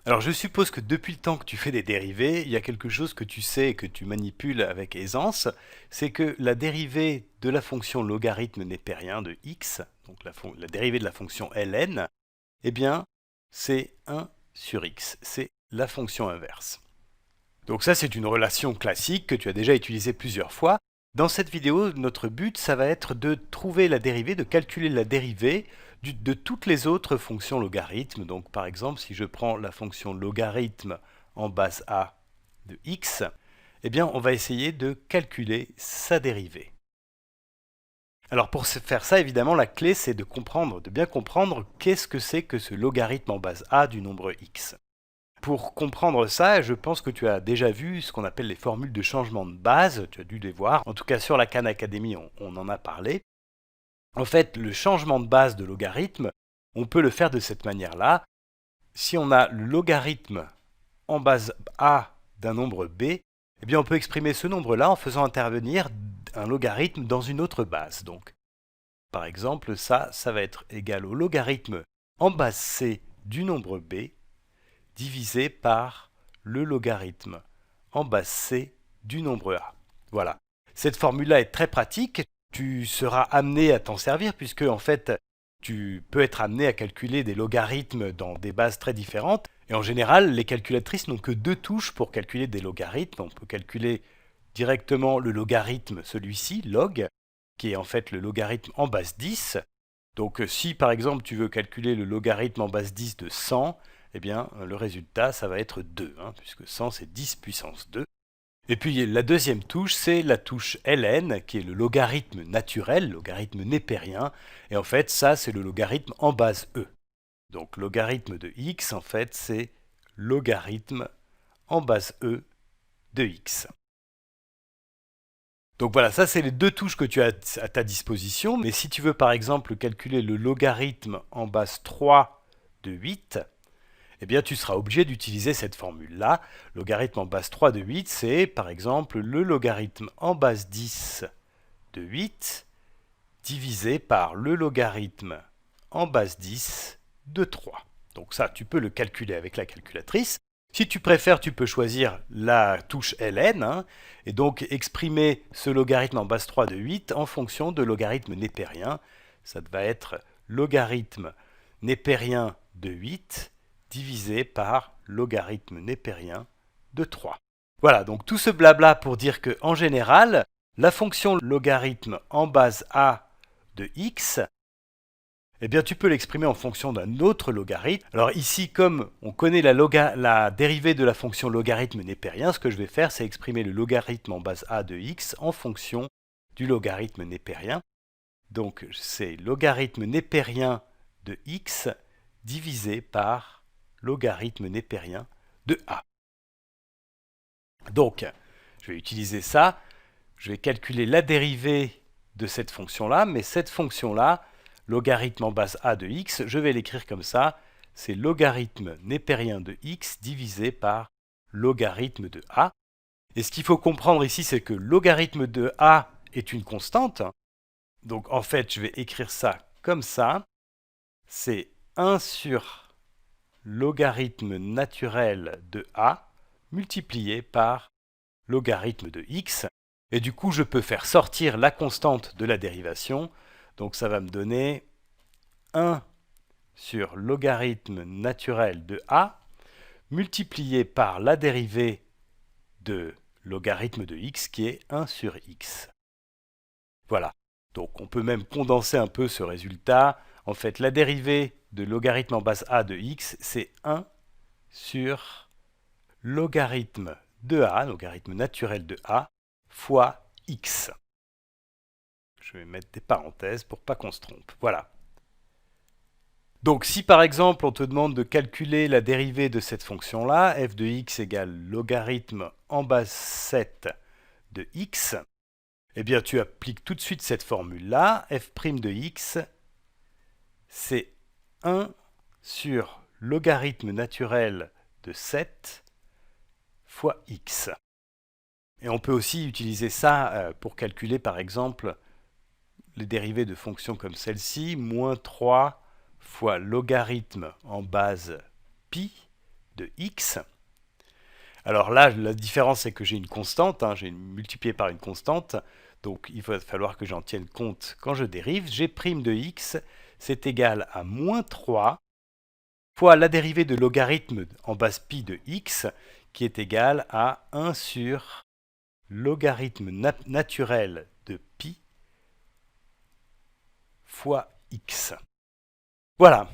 Alors je suppose que depuis le temps que tu fais des dérivés, il y a quelque chose que tu sais et que tu manipules avec aisance, c'est que la dérivée de la fonction logarithme népérien de x, donc la dérivée de la fonction ln, eh bien c'est 1 sur x, c'est la fonction inverse. Donc ça c'est une relation classique que tu as déjà utilisée plusieurs fois. Dans cette vidéo, notre but, ça va être de trouver la dérivée, de calculer la dérivée de toutes les autres fonctions logarithmes. Donc par exemple, si je prends la fonction logarithme en base a de x, eh bien on va essayer de calculer sa dérivée. Alors pour faire ça, évidemment, la clé c'est de comprendre, de bien comprendre qu'est-ce que c'est que ce logarithme en base a du nombre x. Pour comprendre ça, je pense que tu as déjà vu ce qu'on appelle les formules de changement de base, tu as dû les voir, en tout cas sur la Khan Academy on en a parlé. En fait, le changement de base de logarithme, on peut le faire de cette manière-là. Si on a le logarithme en base a d'un nombre b, eh bien on peut exprimer ce nombre-là en faisant intervenir un logarithme dans une autre base. Donc, par exemple, ça va être égal au logarithme en base c du nombre b divisé par le logarithme en base c du nombre a. Voilà. Cette formule-là est très pratique. Tu seras amené à t'en servir puisque en fait, tu peux être amené à calculer des logarithmes dans des bases très différentes. Et en général, les calculatrices n'ont que deux touches pour calculer des logarithmes. On peut calculer directement le logarithme, celui-ci, log, qui est en fait le logarithme en base 10. Donc si par exemple tu veux calculer le logarithme en base 10 de 100, eh bien le résultat ça va être 2, puisque 100 c'est 10 puissance 2. Et puis la deuxième touche, c'est la touche ln, qui est le logarithme naturel, logarithme népérien. Et en fait, ça, c'est le logarithme en base e. Donc logarithme de x, en fait, c'est logarithme en base e de x. Donc voilà, ça, c'est les deux touches que tu as à ta disposition. Mais si tu veux, par exemple, calculer le logarithme en base 3 de 8, eh bien tu seras obligé d'utiliser cette formule-là. Logarithme en base 3 de 8, c'est par exemple le logarithme en base 10 de 8 divisé par le logarithme en base 10 de 3. Donc ça, tu peux le calculer avec la calculatrice. Si tu préfères, tu peux choisir la touche ln et donc exprimer ce logarithme en base 3 de 8 en fonction de logarithme népérien. Ça va être logarithme népérien de 8 divisé par logarithme népérien de 3. Voilà, donc tout ce blabla pour dire que en général, la fonction logarithme en base a de x, eh bien tu peux l'exprimer en fonction d'un autre logarithme. Alors ici, comme on connaît la dérivée de la fonction logarithme népérien, ce que je vais faire, c'est exprimer le logarithme en base a de x en fonction du logarithme népérien. Donc c'est logarithme népérien de x divisé par logarithme népérien de a. Donc, je vais utiliser ça, je vais calculer la dérivée de cette fonction-là, mais cette fonction-là, logarithme en base a de x, je vais l'écrire comme ça, c'est logarithme népérien de x divisé par logarithme de a. Et ce qu'il faut comprendre ici, c'est que logarithme de a est une constante. Donc en fait, je vais écrire ça comme ça. C'est 1 sur logarithme naturel de a multiplié par logarithme de x. Et du coup, je peux faire sortir la constante de la dérivation. Donc ça va me donner 1 sur logarithme naturel de a multiplié par la dérivée de logarithme de x qui est 1 sur x. Voilà. Donc on peut même condenser un peu ce résultat. En fait, la dérivée de logarithme en base a de x, c'est 1 sur logarithme de a, logarithme naturel de a, fois x. Je vais mettre des parenthèses pour pas qu'on se trompe. Voilà. Donc si par exemple on te demande de calculer la dérivée de cette fonction-là, f de x égale logarithme en base 7 de x, eh bien tu appliques tout de suite cette formule-là, f' de x, c'est 1 sur logarithme naturel de 7 fois x. Et on peut aussi utiliser ça pour calculer par exemple les dérivées de fonctions comme celle-ci, moins 3 fois logarithme en base pi de x. Alors là, la différence, c'est que j'ai une constante, hein, j'ai multiplié par une constante, donc il va falloir que j'en tienne compte quand je dérive. G' de x, c'est égal à moins 3 fois la dérivée de logarithme en base pi de x, qui est égal à 1 sur logarithme naturel de pi fois x. Voilà.